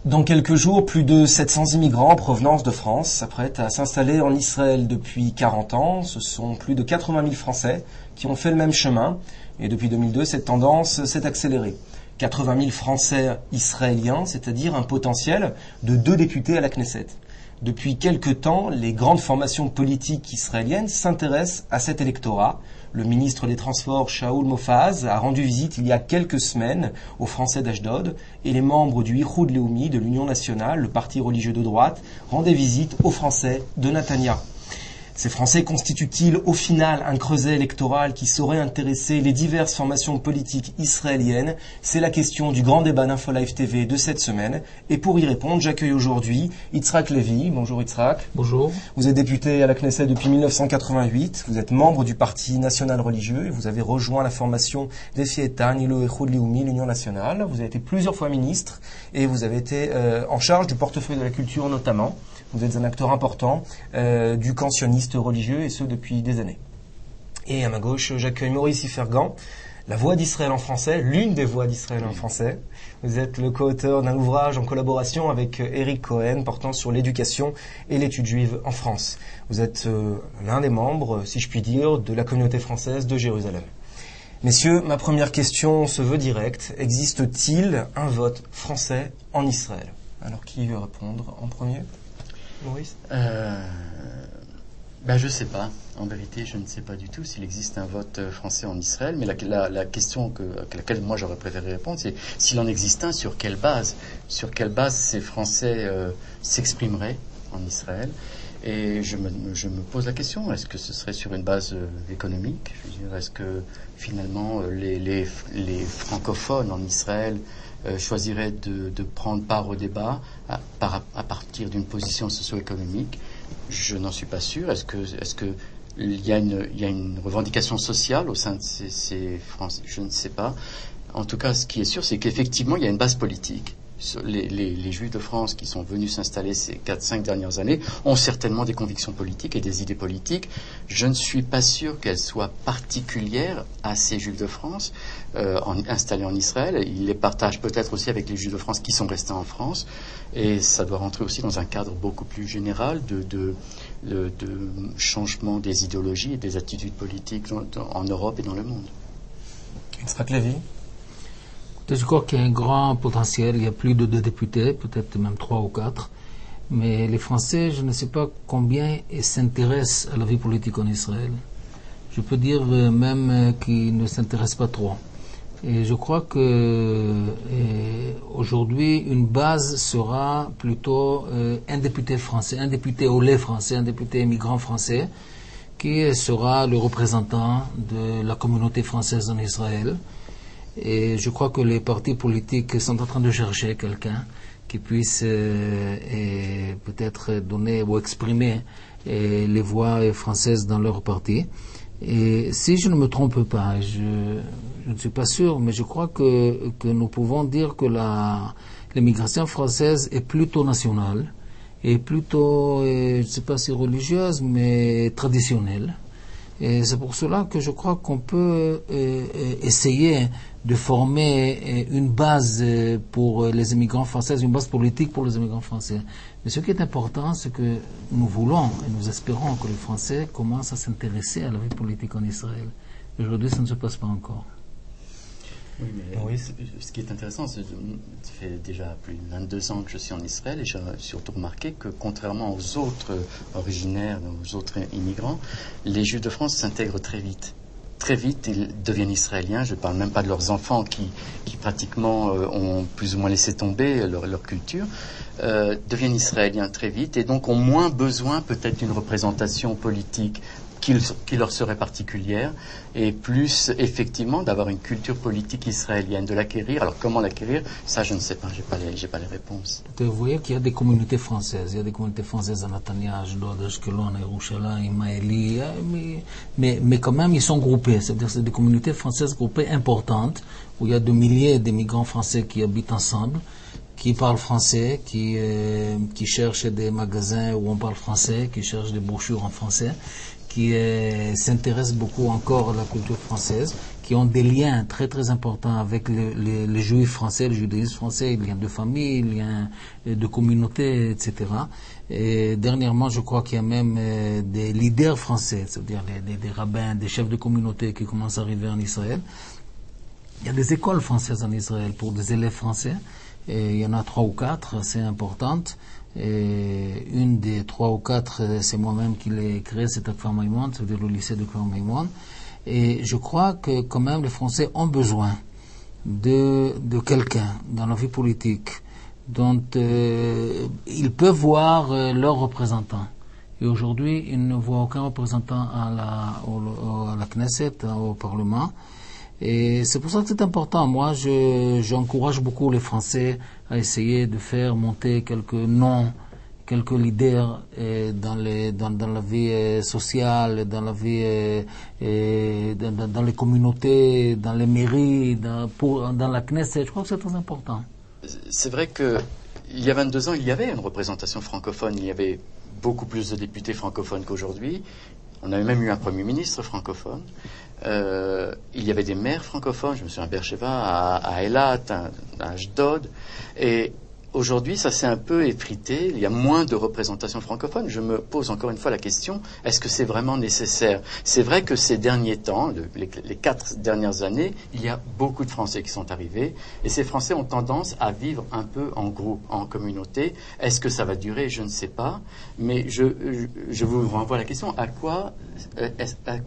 Dans quelques jours, plus de 700 immigrants en provenance de France s'apprêtent à s'installer en Israël depuis 40 ans. Ce sont plus de 80 000 Français qui ont fait le même chemin. Et depuis 2002, cette tendance s'est accélérée. 80 000 Français israéliens, c'est-à-dire un potentiel de 2 députés à la Knesset. Depuis quelque temps, les grandes formations politiques israéliennes s'intéressent à cet électorat. Le ministre des Transports, Shaul Mofaz, a rendu visite il y a quelques semaines aux Français d'Ashdod et les membres du Ihoud Leumi, de l'Union nationale, le parti religieux de droite, rendaient visite aux Français de Netanya. Ces Français constituent-ils au final un creuset électoral qui saurait intéresser les diverses formations politiques israéliennes? C'est la question du grand débat d'InfoLive TV de cette semaine. Et pour y répondre, j'accueille aujourd'hui Yitzhak Levy. Bonjour Yitzhak. Bonjour. Vous êtes député à la Knesset depuis 1988. Vous êtes membre du Parti national religieux et vous avez rejoint la formation des Fietan, Ilo Ihoud Leumi, l'Union nationale. Vous avez été plusieurs fois ministre et vous avez été en charge du portefeuille de la culture notamment. Vous êtes un acteur important du camp sioniste religieux, et ce depuis des années. Et à ma gauche, j'accueille Maurice Ifergan, la voix d'Israël en français, l'une des voix d'Israël en français. Vous êtes le co-auteur d'un ouvrage en collaboration avec Eric Cohen portant sur l'éducation et l'étude juive en France. Vous êtes l'un des membres, si je puis dire, de la communauté française de Jérusalem. Messieurs, ma première question se veut directe. Existe-t-il un vote français en Israël? Alors, qui veut répondre en premier? Maurice? Je ne sais pas. En vérité, je ne sais pas du tout s'il existe un vote français en Israël. Mais la question à laquelle moi j'aurais préféré répondre, c'est s'il en existe un, sur quelle base? Sur quelle base ces Français s'exprimeraient en Israël? Et je me pose la question, est-ce que ce serait sur une base économique? Je veux dire, est-ce que finalement les francophones en Israël choisiraient de prendre part au débat à partir d'une position socio-économique? Je n'en suis pas sûr. Est-ce que il y a une revendication sociale au sein de ces Français? Je ne sais pas. En tout cas, ce qui est sûr, c'est qu'effectivement, il y a une base politique. Les Juifs de France qui sont venus s'installer ces 4-5 dernières années ont certainement des convictions politiques et des idées politiques. Je ne suis pas sûr qu'elles soient particulières à ces Juifs de France installés en Israël. Ils les partagent peut-être aussi avec les Juifs de France qui sont restés en France. Et ça doit rentrer aussi dans un cadre beaucoup plus général de changement des idéologies et des attitudes politiques en Europe et dans le monde. Yitzhak Levy? Je crois qu'il y a un grand potentiel. Il y a plus de 2 députés, peut-être même 3 ou 4. Mais les Français, je ne sais pas combien ils s'intéressent à la vie politique en Israël. Je peux dire même qu'ils ne s'intéressent pas trop. Et je crois que aujourd'hui, une base sera plutôt un député français, un député olé français, un député immigrant français, qui sera le représentant de la communauté française en Israël. Et je crois que les partis politiques sont en train de chercher quelqu'un qui puisse peut-être donner ou exprimer les voix françaises dans leur parti. Et si je ne me trompe pas, je ne suis pas sûr, mais je crois que nous pouvons dire que l'immigration française est plutôt nationale et plutôt, je ne sais pas si religieuse, mais traditionnelle. Et c'est pour cela que je crois qu'on peut essayer de former une base pour les immigrants français, une base politique pour les immigrants français. Mais ce qui est important, c'est que nous voulons et nous espérons que les Français commencent à s'intéresser à la vie politique en Israël. Aujourd'hui, ça ne se passe pas encore. Oui, ce qui est intéressant, ça fait déjà plus de 22 ans que je suis en Israël et j'ai surtout remarqué que contrairement aux autres originaires, aux autres immigrants, les Juifs de France s'intègrent très vite. Très vite, ils deviennent israéliens. Je ne parle même pas de leurs enfants qui pratiquement ont plus ou moins laissé tomber leur culture. Deviennent israéliens très vite et donc ont moins besoin peut-être d'une représentation politique qui leur serait particulière, et plus effectivement d'avoir une culture politique israélienne, de l'acquérir. Alors comment l'acquérir, ça je ne sais pas, j'ai pas les réponses. Vous voyez qu'il y a des communautés françaises, il y a des communautés françaises à Netanya, Ashdod, Ashkelon, à Yerushalayim, Maëli, mais quand même ils sont groupés, c'est-à-dire c'est des communautés françaises groupées importantes, où il y a des milliers d'immigrants français qui habitent ensemble, qui parlent français, qui cherchent des magasins où on parle français, qui cherchent des brochures en français, qui s'intéressent beaucoup encore à la culture française, qui ont des liens très très importants avec les juifs français, le judaïsme français, liens de famille, liens de communauté, etc. Et dernièrement, je crois qu'il y a même des leaders français, c'est-à-dire des rabbins, des chefs de communauté qui commencent à arriver en Israël. Il y a des écoles françaises en Israël pour des élèves français. Et il y en a 3 ou 4 assez importantes. Et une des 3 ou 4, c'est moi-même qui l'ai créé, c'est à Kfar Maïmon, c'est-à-dire le lycée de Kfar Maïmon. Et je crois que quand même les Français ont besoin de quelqu'un dans la vie politique dont ils peuvent voir leurs représentants. Et aujourd'hui, ils ne voient aucun représentant à la Knesset, au Parlement. Et c'est pour ça que c'est important. Moi, j'encourage beaucoup les Français à essayer de faire monter quelques noms, quelques leaders dans la vie sociale, dans la vie, dans les communautés, dans les mairies, dans la Knesset. Je crois que c'est très important. C'est vrai que il y a 22 ans, il y avait une représentation francophone. Il y avait beaucoup plus de députés francophones qu'aujourd'hui. On avait même eu un Premier ministre francophone. Il y avait des maires francophones, je me souviens à Beersheba, à Eilat, à Ashdod. Et aujourd'hui, ça s'est un peu effrité. Il y a moins de représentation francophone. Je me pose encore une fois la question, est-ce que c'est vraiment nécessaire? C'est vrai que ces derniers temps, les 4 dernières années, il y a beaucoup de Français qui sont arrivés. Et ces Français ont tendance à vivre un peu en groupe, en communauté. Est-ce que ça va durer? Je ne sais pas. Mais je vous renvoie à la question, à quoi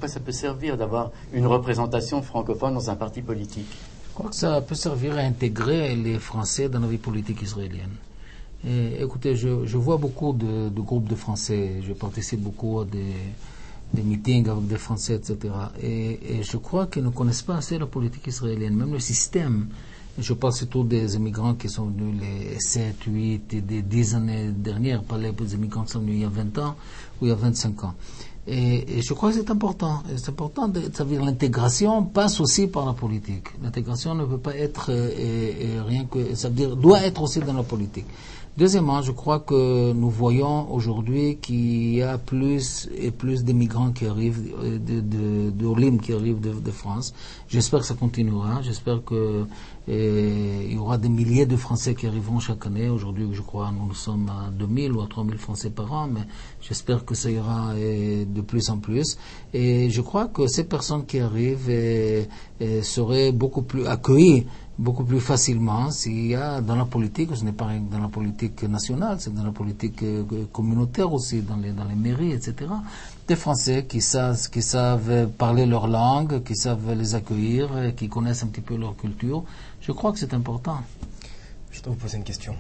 ça peut servir d'avoir une représentation francophone dans un parti politique? Je crois que ça peut servir à intégrer les Français dans la vie politique israélienne. Et, écoutez, je vois beaucoup de groupes de Français, je participe beaucoup à des meetings avec des Français, etc. Et je crois qu'ils ne connaissent pas assez la politique israélienne, même le système. Je parle surtout des immigrants qui sont venus les 7, 8 et des 10 années dernières, pas les immigrants qui sont venus il y a 20 ans ou il y a 25 ans. Et je crois que c'est important. C'est important ça veut dire l'intégration passe aussi par la politique. L'intégration ne peut pas être rien que, ça veut dire doit être aussi dans la politique. Deuxièmement, je crois que nous voyons aujourd'hui qu'il y a plus et plus d'immigrants qui arrivent, de Olim qui arrivent de France. J'espère que ça continuera. J'espère que il y aura des milliers de Français qui arriveront chaque année. Aujourd'hui, je crois, nous sommes à 2000 ou à 3000 Français par an, mais j'espère que ça ira de plus en plus. Et je crois que ces personnes qui arrivent seraient beaucoup plus accueillies beaucoup plus facilement s'il y a dans la politique, ce n'est pas rien que dans la politique nationale, c'est dans la politique communautaire aussi, dans les mairies, etc. Des Français qui savent parler leur langue, qui savent les accueillir, qui connaissent un petit peu leur culture. Je crois que c'est important. Je dois vous poser une question.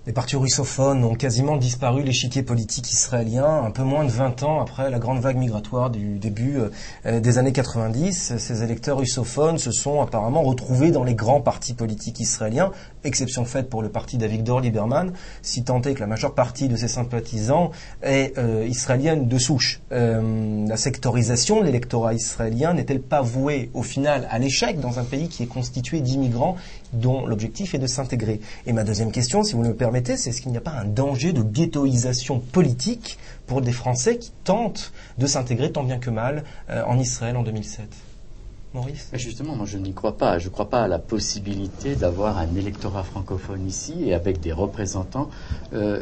Les partis russophones ont quasiment disparu de l'échiquier politique israélien un peu moins de 20 ans après la grande vague migratoire du début des années 90. Ces électeurs russophones se sont apparemment retrouvés dans les grands partis politiques israéliens, exception faite pour le parti d'Avigdor Lieberman, si tant est que la majeure partie de ses sympathisants est israélienne de souche. La sectorisation de l'électorat israélien n'est-elle pas vouée au final à l'échec dans un pays qui est constitué d'immigrants dont l'objectif est de s'intégrer? Et ma deuxième question, si vous me le permettez, c'est est-ce qu'il n'y a pas un danger de ghettoisation politique pour des Français qui tentent de s'intégrer tant bien que mal en Israël en 2007? Maurice? Justement, moi je n'y crois pas. Je ne crois pas à la possibilité d'avoir un électorat francophone ici et avec des représentants.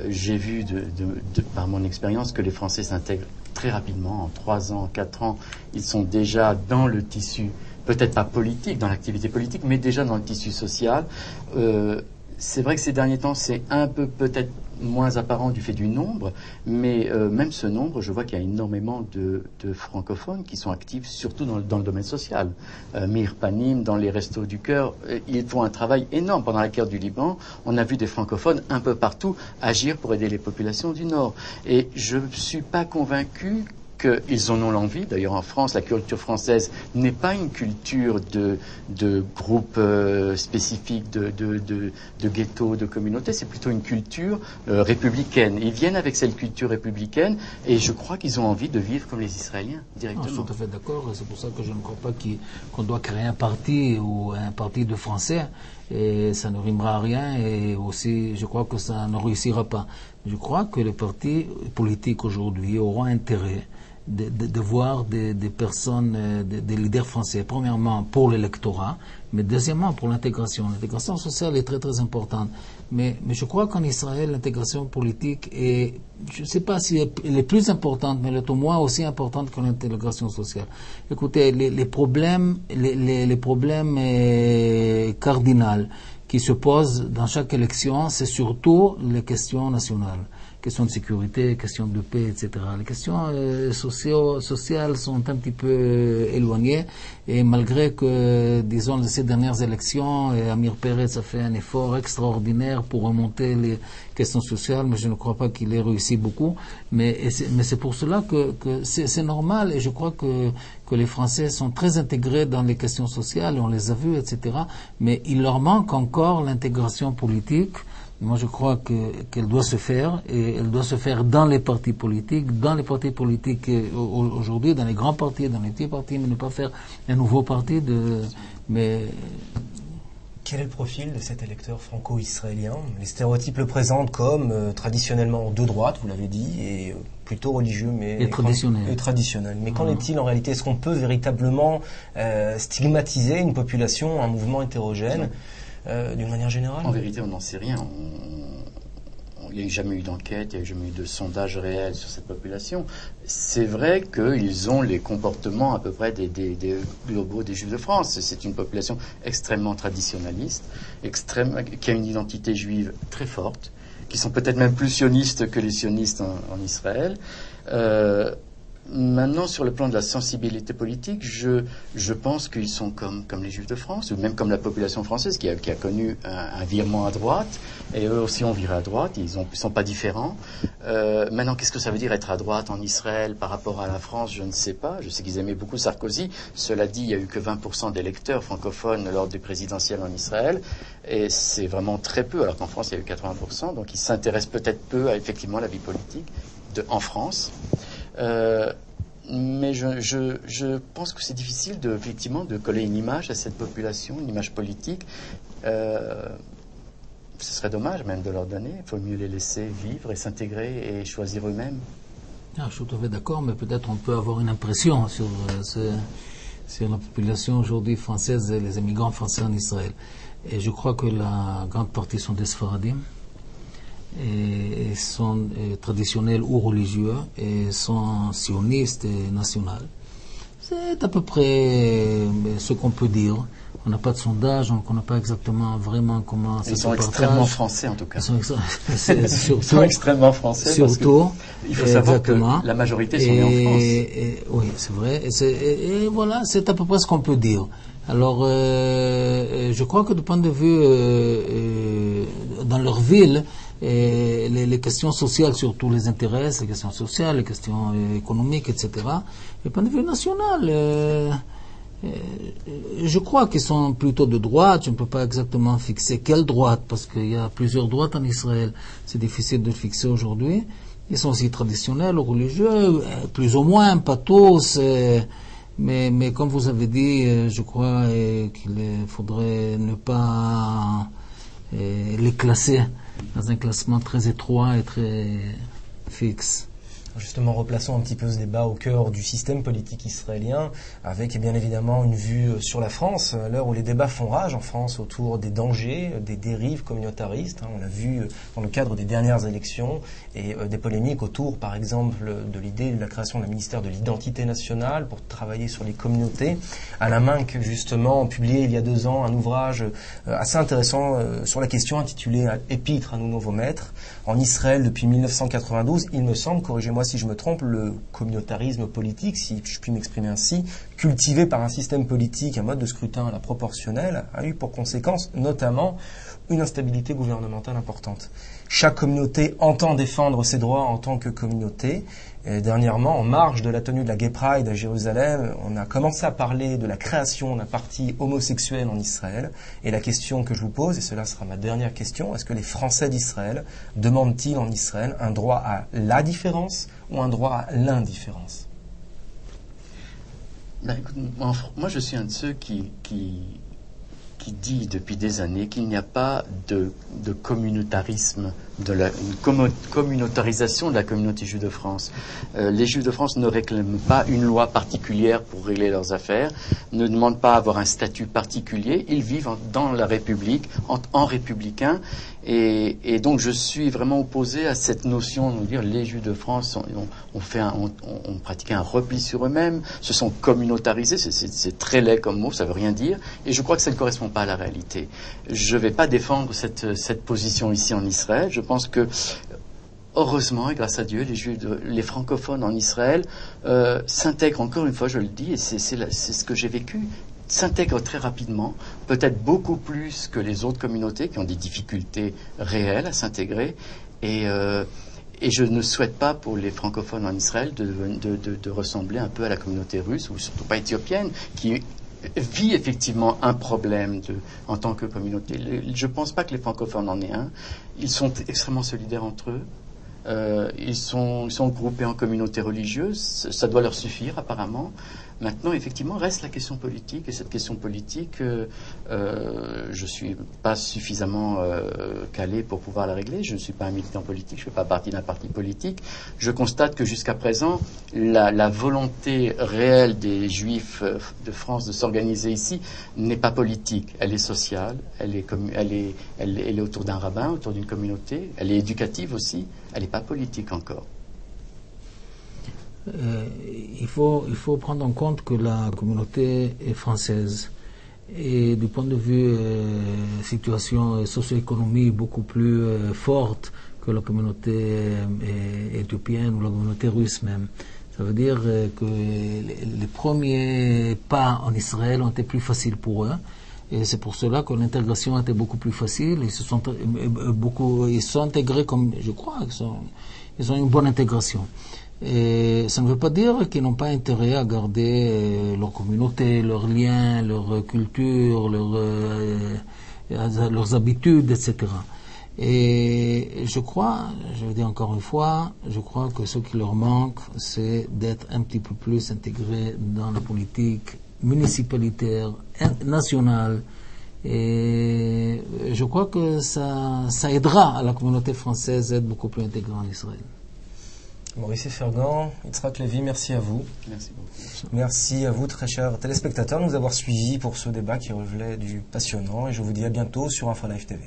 J'ai vu par mon expérience que les Français s'intègrent très rapidement. En 3 ans, 4 ans, ils sont déjà dans le tissu, peut-être pas politique, dans l'activité politique, mais déjà dans le tissu social. C'est vrai que ces derniers temps, c'est un peu peut-être moins apparent du fait du nombre, mais même ce nombre, je vois qu'il y a énormément de francophones qui sont actifs, surtout dans le domaine social. Mir Panim, dans les restos du cœur, ils font un travail énorme. Pendant la guerre du Liban, on a vu des francophones un peu partout agir pour aider les populations du Nord. Et je ne suis pas convaincu qu'ils en ont l'envie. D'ailleurs, en France, la culture française n'est pas une culture de groupe spécifique, de ghetto, de communauté. C'est plutôt une culture républicaine. Ils viennent avec cette culture républicaine et je crois qu'ils ont envie de vivre comme les Israéliens, directement. Non, je suis tout à fait d'accord. C'est pour ça que je ne crois pas qu'on doit créer un parti ou un parti de Français. Et ça ne rimera à rien. Et aussi, je crois que ça ne réussira pas. Je crois que les partis politiques aujourd'hui auront intérêt de voir des personnes, des leaders français, premièrement pour l'électorat, mais deuxièmement pour l'intégration. L'intégration sociale est très très importante. Mais je crois qu'en Israël, l'intégration politique est, je ne sais pas si elle est plus importante, mais elle est au moins aussi importante que l'intégration sociale. Écoutez, les problèmes cardinaux qui se posent dans chaque élection, c'est surtout les questions nationales. Questions de sécurité, questions de paix, etc. Les questions sociales sont un petit peu éloignées et malgré que, disons, ces dernières élections, Amir Peretz a fait un effort extraordinaire pour remonter les questions sociales, mais je ne crois pas qu'il ait réussi beaucoup. Mais c'est pour cela que c'est normal et je crois que les Français sont très intégrés dans les questions sociales, on les a vus, etc. Mais il leur manque encore l'intégration politique. Moi, je crois qu'elle doit se faire, et elle doit se faire dans les partis politiques, aujourd'hui, dans les grands partis, dans les petits partis, mais ne pas faire un nouveau parti mais... Quel est le profil de cet électeur franco-israélien? Les stéréotypes le présentent comme traditionnellement de droite, vous l'avez dit, et plutôt religieux, mais traditionnel. Mais qu'en est-il en réalité? Est-ce qu'on peut véritablement stigmatiser une population, un mouvement hétérogène d'une manière générale? En vérité, on n'en sait rien. Il n'y a jamais eu d'enquête, il n'y a jamais eu de sondage réel sur cette population. C'est vrai qu'ils ont les comportements à peu près des globaux des Juifs de France. C'est une population extrêmement traditionnaliste, qui a une identité juive très forte, qui sont peut-être même plus sionistes que les sionistes en Israël. Maintenant, sur le plan de la sensibilité politique, je pense qu'ils sont comme les Juifs de France, ou même comme la population française qui a connu un virement à droite, et eux aussi ont viré à droite, ils sont pas différents. Maintenant, qu'est-ce que ça veut dire être à droite en Israël par rapport à la France? Je ne sais pas. Je sais qu'ils aimaient beaucoup Sarkozy. Cela dit, il n'y a eu que 20% d'électeurs francophones lors des présidentielles en Israël, et c'est vraiment très peu, alors qu'en France, il y a eu 80%, donc ils s'intéressent peut-être peu à effectivement la vie politique en France. Mais je pense que c'est difficile effectivement de coller une image à cette population, une image politique. Ce serait dommage même de leur donner. Il faut mieux les laisser vivre et s'intégrer et choisir eux-mêmes. Je suis tout à fait d'accord, mais peut-être on peut avoir une impression sur la population aujourd'hui française et les immigrants français en Israël. Et je crois que la grande partie sont des Sfaradim. Et sont traditionnels ou religieux et sont sionistes et nationaux. C'est à peu près ce qu'on peut dire. On n'a pas de sondage, donc on n'a pas exactement vraiment comment ça se partage. Ils sont extrêmement français en tout cas. Ils sont extrêmement français. Surtout. Il faut savoir que la majorité sont nés en France. Oui, c'est vrai. Et voilà, c'est à peu près ce qu'on peut dire. Alors, je crois que du point de vue dans leur ville, les questions sociales surtout les intéressent, les questions sociales, les questions économiques, etc. Du point de vue national, je crois qu'ils sont plutôt de droite. Je ne peux pas exactement fixer quelle droite, parce qu'il y a plusieurs droites en Israël. C'est difficile de le fixer aujourd'hui. Ils sont aussi traditionnels ou religieux, plus ou moins, pas tous. Mais comme vous avez dit, je crois qu'il faudrait ne pas les classer dans un classement très étroit et très fixe. Justement, replaçons un petit peu ce débat au cœur du système politique israélien, avec bien évidemment une vue sur la France, à l'heure où les débats font rage en France autour des dangers, des dérives communautaristes. On l'a vu dans le cadre des dernières élections, et des polémiques autour, par exemple, de l'idée de la création d'un ministère de l'identité nationale pour travailler sur les communautés. Alain Minck, justement, publié il y a 2 ans un ouvrage assez intéressant sur la question intitulé « Épître à nos nouveaux maîtres ». En Israël, depuis 1992, il me semble, corrigez-moi si je me trompe, le communautarisme politique, si je puis m'exprimer ainsi, cultivé par un système politique, un mode de scrutin à la proportionnelle, a eu pour conséquence notamment une instabilité gouvernementale importante. Chaque communauté entend défendre ses droits en tant que communauté. Et dernièrement, en marge de la tenue de la Gay Pride à Jérusalem, on a commencé à parler de la création d'un parti homosexuel en Israël. Et la question que je vous pose, et cela sera ma dernière question, est-ce que les Français d'Israël demandent-ils en Israël un droit à la différence ou un droit à l'indifférence? Écoute, moi, je suis un de ceux qui qui dit depuis des années qu'il n'y a pas de communautarisme, communautarisation de la communauté juive de France. Les Juifs de France ne réclament pas une loi particulière pour régler leurs affaires, ne demandent pas à avoir un statut particulier, ils vivent dans la République, en républicain, et donc je suis vraiment opposé à cette notion de dire les Juifs de France ont pratiqué un repli sur eux-mêmes, se sont communautarisés, c'est très laid comme mot, ça veut rien dire, et je crois que ça ne correspond pas à la réalité. Je ne vais pas défendre cette position ici en Israël. Je pense que, heureusement et grâce à Dieu, les francophones en Israël s'intègrent, encore une fois je le dis, et c'est ce que j'ai vécu, s'intègrent très rapidement, peut-être beaucoup plus que les autres communautés qui ont des difficultés réelles à s'intégrer, et je ne souhaite pas pour les francophones en Israël de ressembler un peu à la communauté russe, ou surtout pas éthiopienne, qui vit effectivement un problème en tant que communauté. Je ne pense pas que les francophones en aient un. Ils sont extrêmement solidaires entre eux. Ils sont groupés en communautés religieuses. Ça doit leur suffire apparemment. Maintenant, effectivement, reste la question politique. Et cette question politique, je ne suis pas suffisamment calé pour pouvoir la régler. Je ne suis pas un militant politique, je ne fais pas partie d'un parti politique. Je constate que jusqu'à présent, la volonté réelle des Juifs de France de s'organiser ici n'est pas politique. Elle est sociale, elle est autour d'un rabbin, autour d'une communauté. Elle est éducative aussi. Elle n'est pas politique encore. Il faut prendre en compte que la communauté est française et du point de vue situation socio-économique beaucoup plus forte que la communauté éthiopienne ou la communauté russe même. Ça veut dire que les premiers pas en Israël ont été plus faciles pour eux. Et c'est pour cela que l'intégration a été beaucoup plus facile. Ils sont intégrés comme, je crois, ils ont une bonne intégration. Et ça ne veut pas dire qu'ils n'ont pas intérêt à garder leur communauté, leurs liens, leur culture, leurs habitudes, etc. Et je veux dire encore une fois, je crois que ce qui leur manque, c'est d'être un petit peu plus intégrés dans la politique municipalitaire, nationale. Et je crois que ça aidera à la communauté française à être beaucoup plus intégrée en Israël. Maurice Fergan, Yitzhak Levy, merci à vous. Merci beaucoup. Merci à vous, très chers téléspectateurs, de nous avoir suivis pour ce débat qui relevait du passionnant. Et je vous dis à bientôt sur InfoLife TV.